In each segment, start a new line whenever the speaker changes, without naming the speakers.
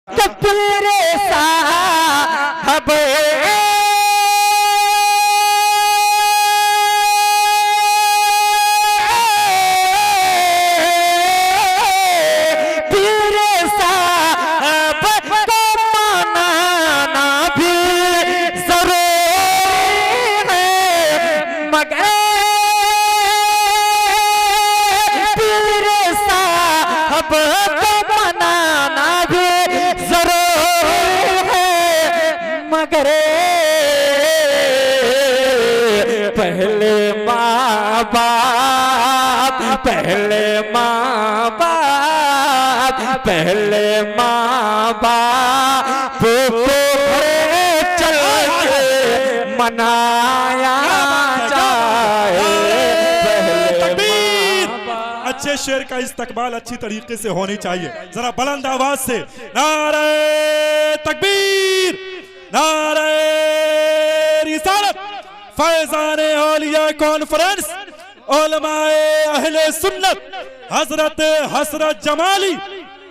तेरे साहब तेरे साहब को मनाना भी जरूरी है, मगर तेरे साहब को मनाना भी मगर पहले माँ बाप को चल के मनाया जाए।
अच्छे शेर का इस्तकबाल अच्छी तरीके से होनी चाहिए। जरा बुलंद आवाज से नारे तकबीर, नारे रिसालत। फैजाने औलिया कॉन्फ्रेंस उलमाए अहले सुन्नत हजरत हसरत जमाली,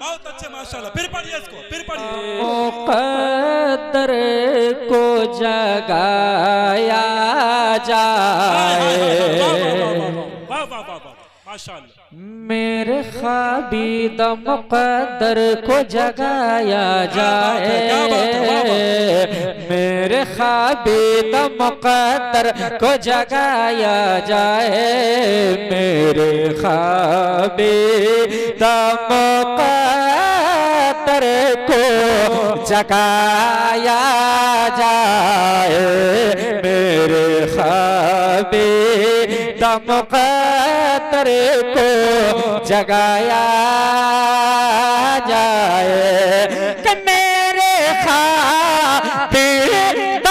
बहुत अच्छे माशाल्लाह। फिर पढ़िए इसको, फिर पढ़िए।
मुक़द्दर को जगाया जाए, मेरे ख़ाबीद मुक़द्दर को जगाया जाए, मेरे ख़ाबीद मुक़द्दर को जगाया जाए, मेरे ख़ाबीद मुक़द्दर को जगाया जाए, मेरे ख़ाबीद मुक़द्दर को जगाया जाए कि मेरे ख़ाबीद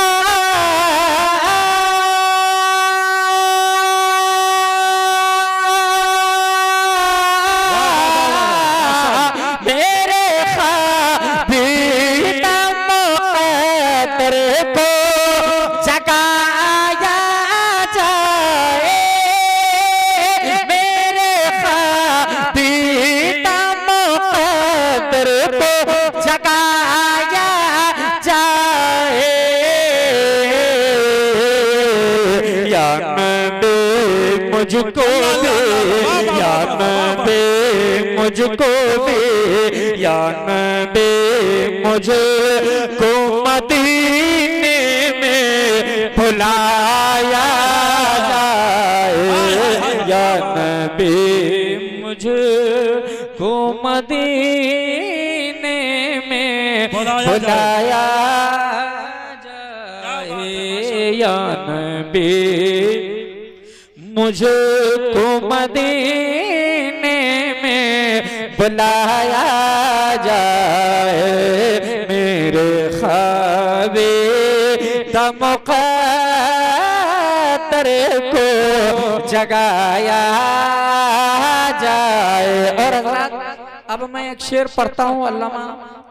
मेरे ख़ाबीद मुक़द्दर को जगाया जाए, मेरे ख़ाबीद मुक़द्दर को जगाया जाए। या नबी मुझको भी, या नबी मुझको भी, या नबी मुझको मदीने में बुलाया जाए, या नबी मुझको मदीने में बुलाया जाए, या नबी मुझको मदीने में बुलाया जाए, मेरे ख़ाबीद मुक़द्दर को जगाया जाए। और अब मैं एक शेर पढ़ता हूँ अल्लामा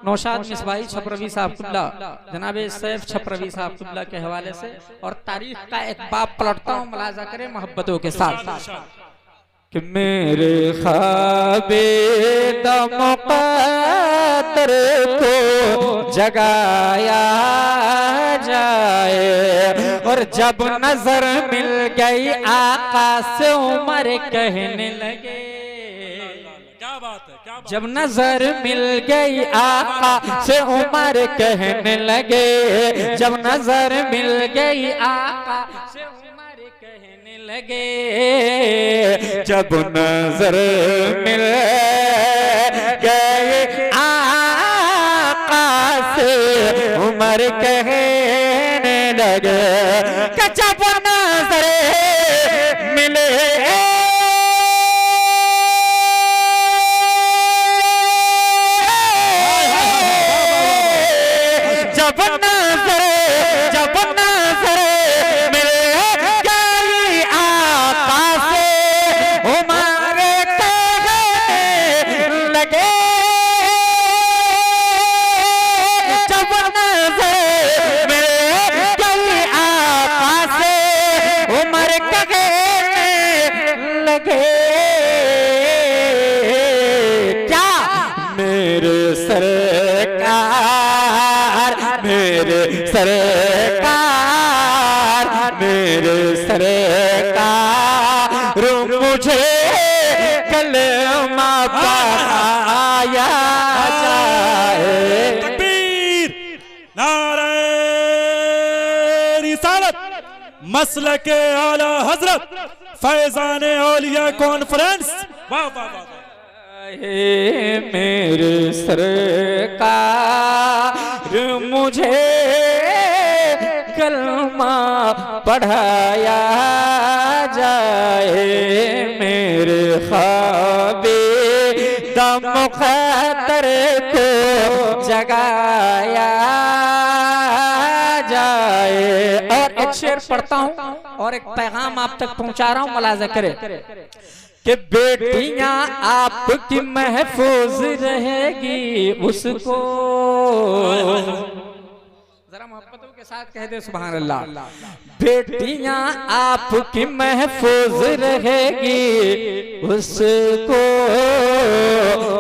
नौशाद मिसबाही छपरवी साहबुल्लाह, जनाबे सैफ छपरवी साहबुल्लाह के हवाले से, और तारीख का एक बाब पलटता हूँ, मुलाजा करें मोहब्बतों के साथ कि मेरे ख़ाबीद मुक़द्दर को जगाया जाए, और जब नजर मिल गई आका से उमर कहने लगे, जब नजर मिल गई आका से उमर कहने लगे, जब नजर मिल गई आका से उमर कहने लगे, जब नजर मिल गई आका से उमर कहने लगे, जब नजर मिले जब नजर मिले गई आका से उमर कहने लगे, जब नजर मिले गई आका मेरे सरकार, मेरे सरकार मुझे कलमा पढ़ाया जाए।
तकबीर, नारे रिसालत, मसलक आला हजरत फैजान औलिया कॉन्फ्रेंस। वाह वाह वाह।
मेरे सरकार मुझे कलमा पढ़ाया जाए, मेरे ख्वाबे दम मुक़द्दर को जगाया जाए। और एक शेर पढ़ता हूँ और एक पैगाम आप तक पहुंचा रहा हूँ, मुलाज़ा करें कि बेटियां आपकी महफूज रहेगी उसको। जरा मोहब्बतों के साथ कह दे सुभान अल्लाह। बेटियां आपकी महफूज रहेगी उसको,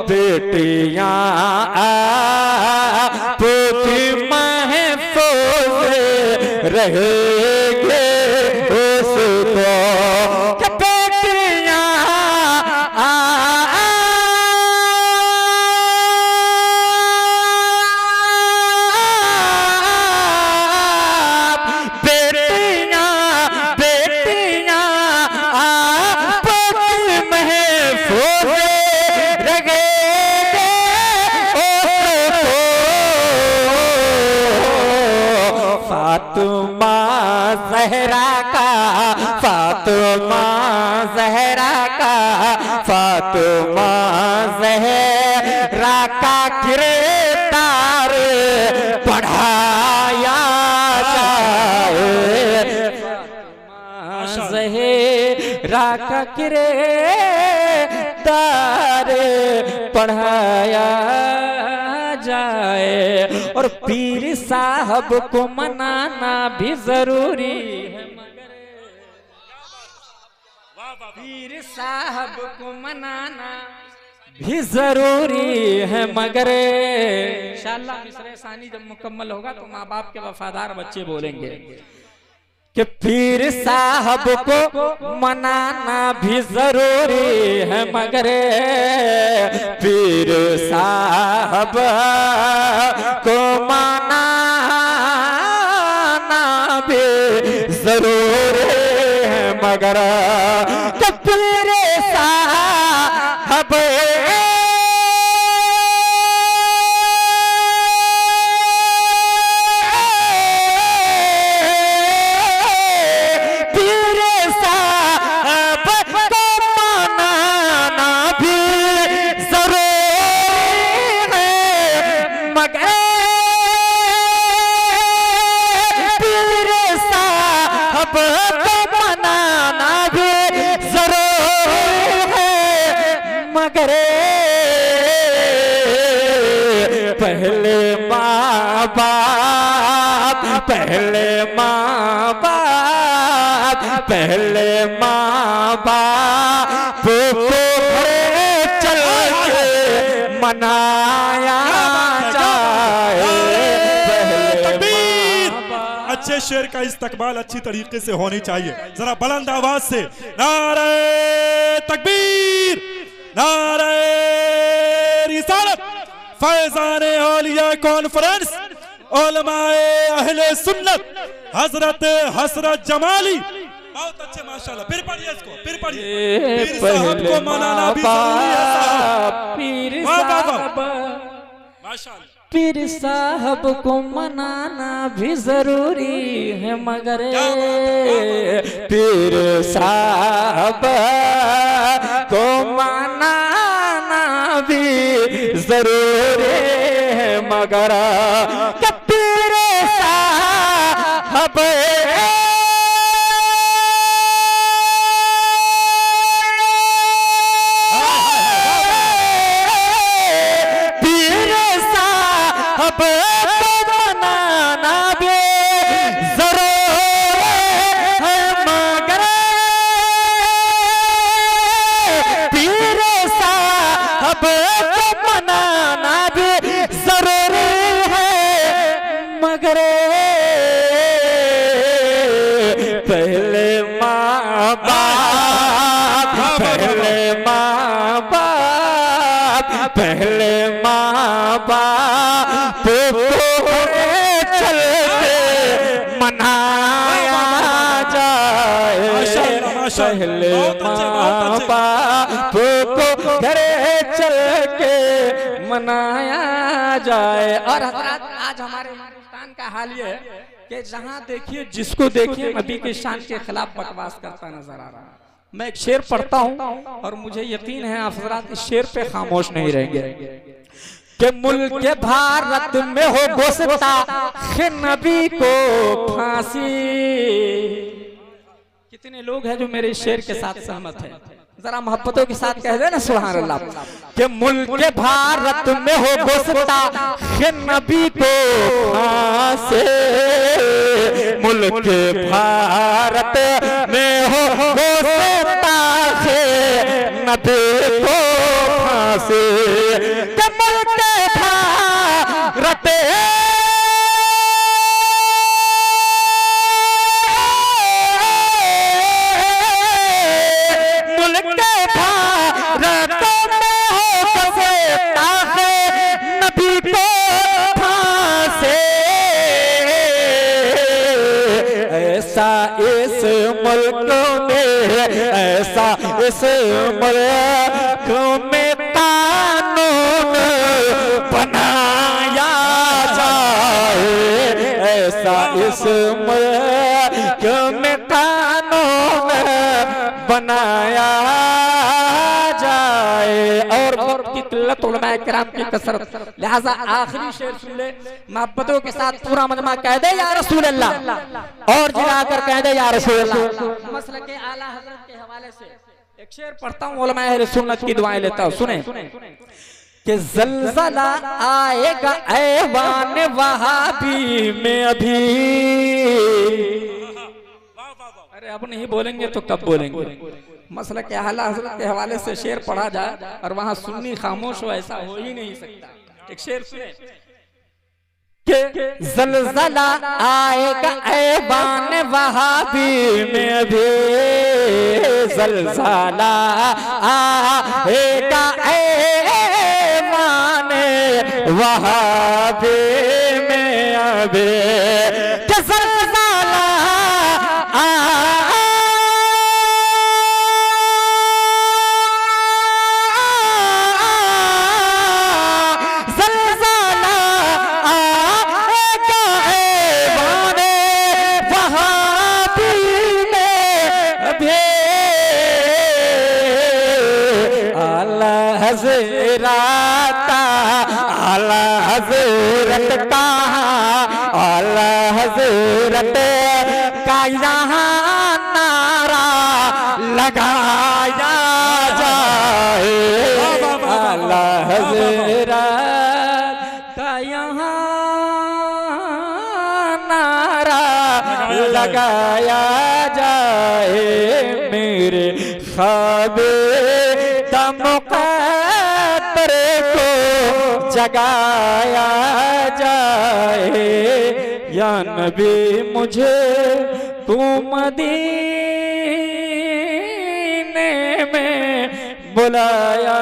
बेटियां आपकी महफूज रहेगी उसको। फातिमा ज़हरा का, फातिमा ज़हरा का, फातिमा ज़हरा का किरदार पढ़ाया जाए, ज़हरा का किरदार पढ़ाया जाए। और पीर साहब को मनाना भी जरूरी है, पीर साहब को मनाना भी जरूरी है, मगर इंशाअल्लाह मिसरे सानी जब मुकम्मल होगा तो माँ बाप के वफादार बच्चे बोलेंगे कि पीर साहब को मनाना भी जरूरी है, मगर पीर साहब को मनाना भी जरूरी है, मगर पीर साहब पहले माँ बाप, पहले माँ बाप, पहले माँ बाप को चल के मनाया जाए।
अच्छे शेर का इस्तकबाल अच्छी तरीके से होनी चाहिए। जरा बुलंद आवाज से नारे तकबीर, नारे रिसालत फैजान औलिया कॉन्फ्रेंस उलमाए अहले सुन्नत हजरत हसरत जमाली। बहुत अच्छे माशाल्लाह। फिर पढ़िए इसको, फिर पढ़िए। पीर साहब को मनाना भी जरूरी है साहब।
पीर साहब
माशाल्लाह,
पीर साहब को मनाना भी जरूरी है, मगर पीर साहब को मनाना भी जरूरी है, मगर पीर साहब मगर पहले माँ बाप, पहले माँ बाप, पहले माँ बाप चल के मनाया जाए, पहले माँ बाप को घरे चल के मनाया जाए। और हजरत आज हमारे हिंदुस्तान का हाल ये है कि जहां देखिए जिसको देखिए नबी के शान के खिलाफ बकवास करता नजर आ रहा है। मैं एक शेर पढ़ता हूं और मुझे यकीन है आप हजरत इस शेर पे खामोश नहीं रहेंगे कि मुल्क भारत में हो गुस्ताखे नबी को फांसी। कितने लोग हैं जो मेरे शेर के साथ सहमत हैं? जरा मोहब्बतों के साथ कह दे ना सुभान अल्लाह कि मुल्क भारत में हो गुस्ताखे नबी को फांसी, मुल्क भारत में हो गुस्ताखे नबी को फांसी, कि मुल्क भारत इस मुल्क में, ऐसा इस मुल्क में कानून बनाया जाए, ऐसा इस मुल्क में कानून बनाया जाए। और की किल्लत उलमाए किराम की कसरत, लिहाजा आखिरी शेर सुन ले मोहब्बतों के साथ पूरा मजमा कह दे या रसूल अल्लाह, और जिलाकर कह दे या रसूल अल्लाह। मसलक के आला हज़रत के हवाले से एक शेर पढ़ता हूँ, उलमाए अहले सुन्नत की दुआएं लेता हूँ, सुने कि ज़ल्ज़ला आएगा ऐवान वहाबी में अभी। अरे अब नहीं बोलेंगे तो कब बोलेंगे? मसला के आला हज़रत के हवाले से शेर पढ़ा जाए और वहां सुन्नी खामोश हो, ऐसा हो ही नहीं सकता। एक शेर सुने कि ज़ल्ज़ला आएगा ऐवान वहाबी में अभी, ज़ल्ज़ला आएगा ऐवान वहाबी में अभी, कि ज़ल्ज़ला आला हज़रत का, आला हज़रत का यहाँ नारा लगाया जाए, आला हज़रत का यहाँ नारा लगाया जाए, मेरे ख्वाबे जगाया जाए, या नबी मुझे तू मदीने में बुलाया